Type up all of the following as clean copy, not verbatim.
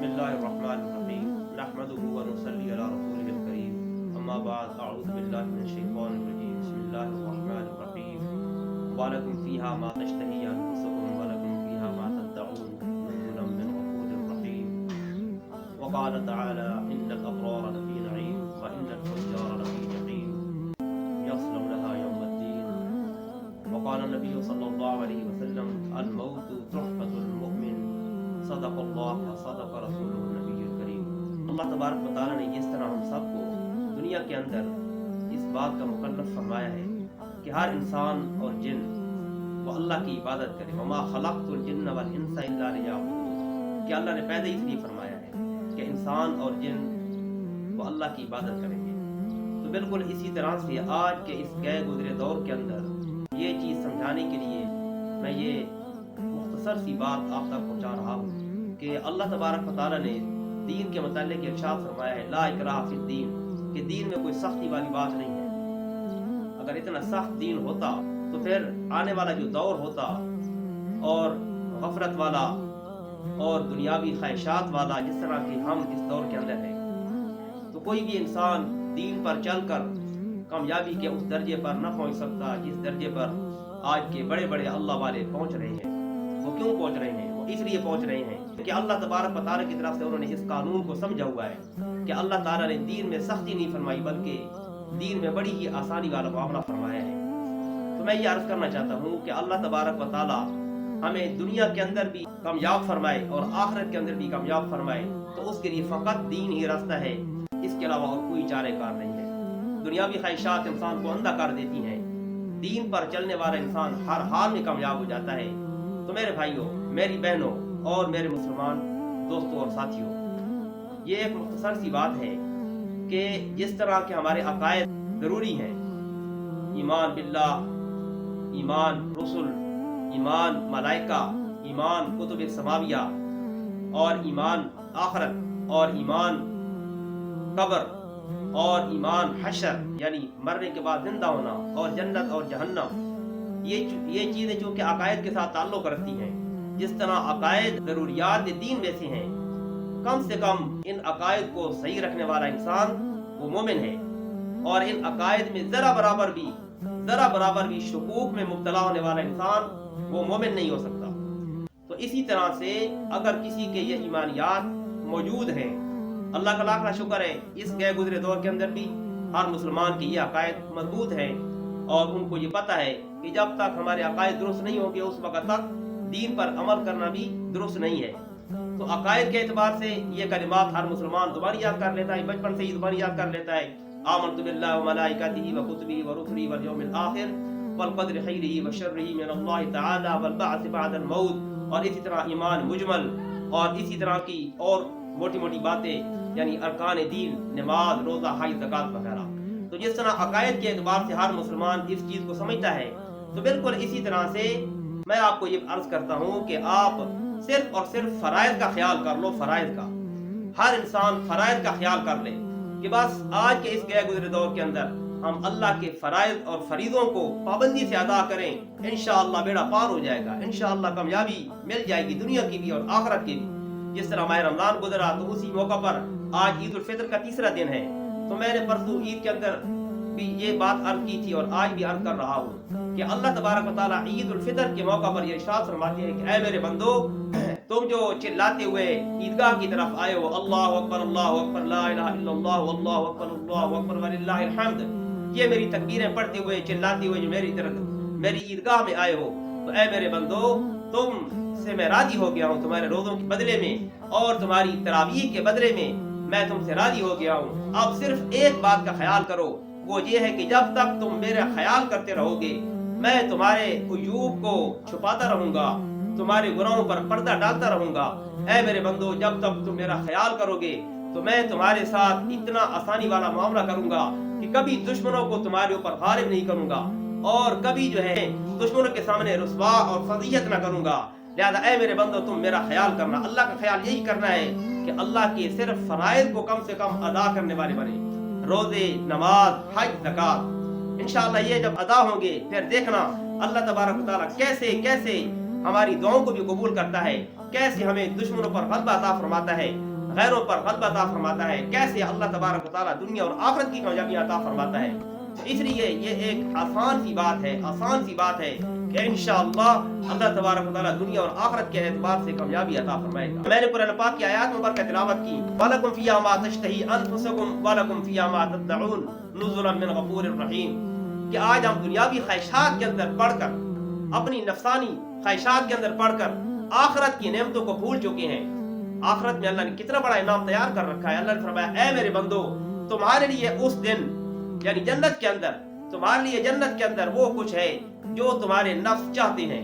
بسم الله الرحمن الرحيم نحمده ونصلي على رسوله الكريم أما بعد أعوذ بالله من الشيطان الرجيم بسم الله الرحمن الرحيم ولكم فيها ما تشتهي أنفسكم ولكم فيها ما تدعون نزلا من غفور رحيم وقال تعالى إن الأبرار لفي نعيم وإن الفجار لفي جحيم يصلونها يوم الدين وقال النبي صلى الله عليه وسلم الموت تحفة المؤمن صدق اللہ صدق رسول النبی الکریم۔ اللہ تبارک و تعالیٰ نے جس طرح ہم سب کو دنیا کے اندر اس بات کا مکلف فرمایا ہے کہ ہر انسان اور جن وہ اللہ کی عبادت کرے، وما خلقت الجن والانس الا لیعبدون، کہ اللہ نے پیدا اس لیے فرمایا ہے کہ انسان اور جن وہ اللہ کی عبادت کریں گے۔ تو بالکل اسی طرح سے آج کے اس گئے گزرے دور کے اندر یہ چیز سمجھانے کے لیے میں یہ مختصر سی بات آپ تک پہنچا رہا ہوں کہ اللہ تبارک و تعالیٰ نے دین کے متعلق ارشاد فرمایا ہے لا اکراہ فی الدین، کہ دین میں کوئی سختی والی بات نہیں ہے۔ اگر اتنا سخت دین ہوتا تو پھر آنے والا جو دور ہوتا اور غفلت والا اور دنیاوی خواہشات والا جس طرح کہ ہم اس دور کے اندر ہیں، تو کوئی بھی انسان دین پر چل کر کامیابی کے اس درجے پر نہ پہنچ سکتا جس درجے پر آج کے بڑے بڑے اللہ والے پہنچ رہے ہیں۔ وہ کیوں پہنچ رہے ہیں؟ وہ اس لیے پہنچ رہے ہیں کہ اللہ تبارک و تعالیٰ کی طرف سے انہوں نے اس قانون کو سمجھا ہوا ہے کہ اللہ تعالیٰ نے دین میں سختی نہیں فرمائی بلکہ دین میں بڑی ہی آسانی والا معاملہ فرمایا ہے۔ تو میں یہ عرض کرنا چاہتا ہوں کہ اللہ تبارک و تعالیٰ ہمیں دنیا کے اندر بھی کامیاب فرمائے اور آخرت کے اندر بھی کامیاب فرمائے تو اس کے لیے فقط دین ہی راستہ ہے، اس کے علاوہ اور کوئی چارہ کار نہیں ہے۔ دنیاوی خواہشات انسان کو اندھا کر دیتی ہیں، دین پر چلنے والا انسان ہر حال میں کامیاب ہو جاتا ہے۔ تو میرے بھائیوں، میری بہنوں اور میرے مسلمان دوستوں اور ساتھیوں، یہ ایک مختصر سی بات ہے کہ جس طرح کے ہمارے عقائد ضروری ہیں، ایمان باللہ، ایمان رسل، ایمان ملائکہ، ایمان کتب سماویہ اور ایمان آخرت اور ایمان قبر اور ایمان حشر یعنی مرنے کے بعد زندہ ہونا اور جنت اور جہنم، یہ چیزیں جو کہ عقائد کے ساتھ تعلق رکھتی ہیں، جس طرح عقائد ضروریات دین میں سے ہیں، کم سے کم ان عقائد کو صحیح رکھنے والا انسان وہ مومن ہے، اور ان عقائد میں ذرا برابر بھی شکوک میں مبتلا ہونے والا انسان وہ مومن نہیں ہو سکتا۔ تو اسی طرح سے اگر کسی کے یہ ایمانیات موجود ہیں، اللہ کا لاکھ شکر ہے اس گئے گزرے دور کے اندر بھی ہر مسلمان کی یہ عقائد مضبوط ہیں اور ان کو یہ پتہ ہے کہ جب تک ہمارے عقائد درست نہیں ہوں گے اس وقت تک دین پر عمل کرنا بھی درست نہیں ہے۔ تو عقائد کے اعتبار سے یہ کلمات ہر مسلمان زبانی یاد کر لیتا ہے، بچپن سے ہی زبانی یاد کر لیتا ہے، آمنت باللہ وملائکتہ وکتبہ ورسلہ والیوم الآخر والقدر خیرہ وشرہ من اللہ تعالی والبعث بعد الموت، اور اسی طرح ایمان مجمل اور اسی طرح کی اور موٹی موٹی باتیں یعنی ارکان دین، نماز، روزہ، حج، زکوٰۃ وغیرہ۔ تو جس طرح عقائد کے اعتبار سے ہر مسلمان اس چیز کو سمجھتا ہے، تو بالکل اسی طرح سے میں آپ کو یہ عرض کرتا ہوں کہ آپ صرف اور صرف فرائض کا خیال کر لو۔ فرائض کا ہر انسان فرائض کا خیال کر لے کہ بس آج کے اس گئے گزرے دور کے اندر ہم اللہ کے فرائض اور فریضوں کو پابندی سے ادا کریں، انشاءاللہ بیڑا پار ہو جائے گا، انشاءاللہ کامیابی مل جائے گی دنیا کی بھی اور آخرت کی بھی۔ جس طرح ماہ رمضان گزرا تو اسی موقع پر آج عید الفطر کا تیسرا دن ہے، تو میں نے پرسوں عید کے اندر بھی یہ بات عرض کی تھی اور آج بھی عرض کر رہا ہوں کہ اللہ تبارک و تعالیٰ عید الفطر کے موقع پر یہ ارشاد فرماتے ہیں کہ اے میرے بندو، تم جو چلاتے ہوئے عیدگاہ کی طرف آئے ہو اللہ اکبر لا الہ الا اللہ واللہ اکبر وللہ الحمد، یہ میری تکبیریں پڑھتے ہوئے چلاتے ہوئے جو میری عیدگاہ میں آئے ہو، تو اے میرے بندو تم سے میں راضی ہو گیا ہوں، تمہارے روزوں کے بدلے میں اور تمہاری تراویح کے بدلے میں تم سے راضی ہو گیا ہوں۔ اب صرف ایک بات کا خیال کرو، وہ یہ ہے کہ جب تک تم میرا خیال کرتے رہو گے میں تمہارے عیوب کو چھپاتا رہوں گا، تمہارے گناہوں پر پردہ ڈالتا رہوں گا۔ اے میرے بندو جب تک تم میرا خیال کرو گے تو میں تمہارے ساتھ اتنا آسانی والا معاملہ کروں گا کہ کبھی دشمنوں کو تمہارے اوپر غالب نہیں کروں گا اور کبھی جو ہے دشمنوں کے سامنے رسوا اور فضیحت نہ کروں گا۔ لہذا اے میرے بندو تم میرا خیال کرنا۔ اللہ کا خیال یہی کرنا ہے کہ اللہ کے صرف فرائض کو کم سے کم ادا کرنے والے بنے، روزے، نماز، حج، زکوٰۃ۔ انشاءاللہ یہ جب ادا ہوں گے پھر دیکھنا اللہ تبارک و تعالیٰ کیسے ہماری دعاؤں کو بھی قبول کرتا ہے، کیسے ہمیں دشمنوں پر غلبہ عطا فرماتا ہے غیروں پر غلبہ عطا فرماتا ہے، کیسے اللہ تبارک و تعالیٰ دنیا اور آخرت کی کامیابی عطا فرماتا ہے۔ اس لیے یہ ایک آسان سی بات ہے کہ انشاءاللہ اللہ تبارک و تعالیٰ دنیا اور آخرت کے اعتبار سے کامیابی عطا فرمائے گا۔ میں نے قرآن پاک کی آیات مبارکہ تلاوت کی، وَلَكُمْ فِيهَا مَا تَشْتَهِي أَنفُسُكُمْ وَلَكُمْ فِيهَا مَا تَدَّعُونَ نُزُلًا مِّن غَفُورٍ رَّحِيمٍ کہ آج ہم دنیاوی خواہشات کے اندر پڑھ کر، اپنی نفسانی خواہشات کے اندر پڑھ کر آخرت کی نعمتوں کو بھول چکے ہیں۔ آخرت میں اللہ نے کتنا بڑا انعام تیار کر رکھا ہے۔ اللہ نے فرمایا اے میرے بندو، تمہارے لیے اس دن یعنی جنت کے اندر، تمہارے لیے جنت کے اندر وہ کچھ ہے جو تمہارے نفس چاہتے ہیں،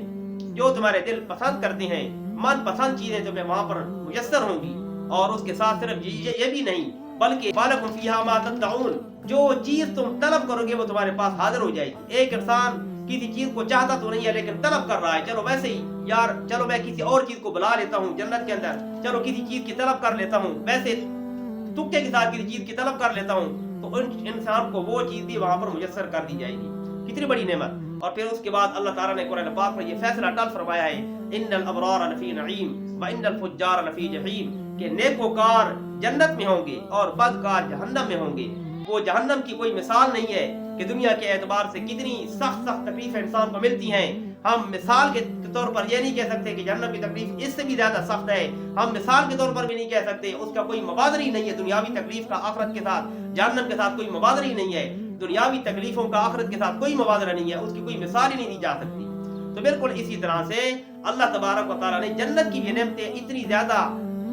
جو تمہارے دل پسند کرتے ہیں، من پسند چیزیں تمہیں وہاں پر میسر ہوں گی۔ اور اس کے ساتھ صرف یہ بھی نہیں بلکہ وَلَكُمْ فِيهَا مَا تَدَّعُونَ جو چیز تم طلب کرو گے وہ تمہارے پاس حاضر ہو جائے گی۔ ایک انسان کسی چیز کو چاہتا تو نہیں ہے لیکن طلب کر رہا ہے، چلو ویسے ہی یار چلو میں کسی اور چیز کو بلا لیتا ہوں جنت کے اندر، چلو کسی چیز کی طلب کر لیتا ہوں، ویسے تکے کے ساتھ کسی چیز کی طلب کر لیتا ہوں، تو انسان کو وہ چیز بھی وہاں پر میسر کر دی جائے گی۔ کتنی بڑی نعمت۔ اور پھر اس کے بعد اللہ تعالیٰ نے قرآن پاک میں یہ فیصلہ ٹال فرمایا ہے، ان الابرار لفی نعیم وان الفجار لفی جحیم کہ نیکوکار جنت میں ہوں گے اور بدکار جہنم میں ہوں گے۔ وہ جہنم کی کوئی مثال نہیں ہے کہ دنیا کے اعتبار سے کتنی سخت تکلیفیں انسان کو ملتی ہیں۔ ہم مثال کے طور پر یہ نہیں کہہ سکتے کہ جہنم کی تکلیف اس سے بھی زیادہ سخت ہے، ہم مثال کے طور پر بھی نہیں کہہ سکتے، اس کا کوئی موازنہ ہی نہیں ہے دنیاوی تکلیف کا آخرت کے ساتھ، جہنم کے ساتھ کوئی موازنہ ہی نہیں ہے، دنیاوی تکلیفوں کا آخرت کے ساتھ کوئی موازنہ نہیں ہے، اس کی کوئی مثال ہی نہیں دی جا سکتی۔ تو بالکل اسی طرح سے اللہ تبارک و تعالیٰ نے جنت کی یہ نعمتیں اتنی زیادہ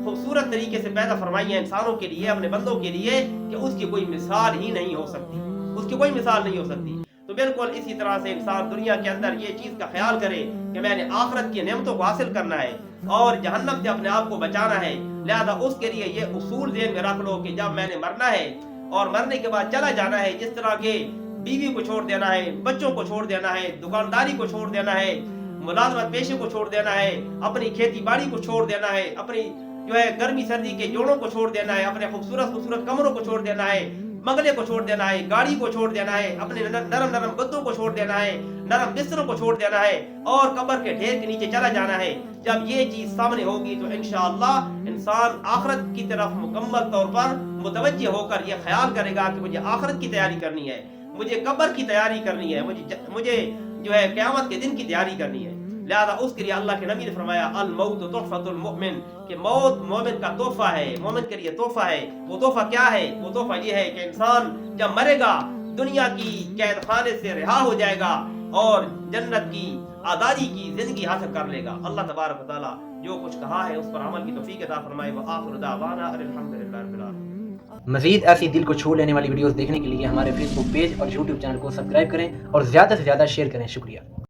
خوبصورت طریقے سے پیدا فرمائی ہیں انسانوں کے لیے، اپنے بندوں کے لیے، کہ اس کی کوئی مثال ہی نہیں ہو سکتی، اس کی کوئی مثال نہیں ہو سکتی۔ تو بالکل اسی طرح سے انسان دنیا کے اندر یہ چیز کا خیال کرے کہ میں نے آخرت کی نعمتوں کو حاصل کرنا ہے اور جہنم سے اپنے آپ کو بچانا ہے، لہذا اس کے لیے یہ اصول ذہن میں رکھ لو کہ جب میں نے مرنا ہے اور مرنے کے بعد چلا جانا ہے، جس طرح کے بیوی کو چھوڑ دینا ہے، بچوں کو چھوڑ دینا ہے، دکانداری کو چھوڑ دینا ہے، ملازمت پیشے کو چھوڑ دینا ہے، اپنی کھیتی باڑی کو چھوڑ دینا ہے، اپنی گرمی سردی کے جوڑوں کو چھوڑ دینا ہے، اپنے خوبصورت کمروں کو چھوڑ دینا ہے، بنگلے کو چھوڑ دینا ہے، گاڑی کو چھوڑ دینا ہے، اپنے نرم گدوں کو چھوڑ دینا ہے، نرم بستروں کو چھوڑ دینا ہے اور قبر کے ڈھیر کے نیچے چلا جانا ہے۔ جب یہ چیز سامنے ہوگی تو انشاءاللہ انسان آخرت کی طرف مکمل طور پر متوجہ ہو کر یہ خیال کرے گا کہ مجھے آخرت کی تیاری کرنی ہے، مجھے قبر کی تیاری کرنی ہے، مجھے قیامت کے دن کی تیاری کرنی ہے۔ لہذا اس کے لیے اللہ کے نبی نے فرمایا الموت تحفۃ المؤمن کہ موت مومن کا تحفہ ہے، مومن کے لیے تحفہ ہے۔ وہ تحفہ کیا ہے؟ وہ تحفہ یہ ہے کہ انسان جب مرے گا دنیا کی قید خانے سے رہا ہو جائے گا اور جنت کی آزادی کی زندگی حاصل کر لے گا۔ اللہ تبارک و تعالیٰ جو کچھ کہا ہے اس پر عمل کی توفیق عطا فرمائے۔ وآخر دعوانا الحمدللہ رب العالمین۔ مزید ایسی دل کو چھو لینے والی ویڈیوز دیکھنے کے لیے ہمارے فیس بک پیج اور یوٹیوب چینل کو سبسکرائب کریں اور زیادہ سے زیادہ شیئر کریں۔ شکریہ۔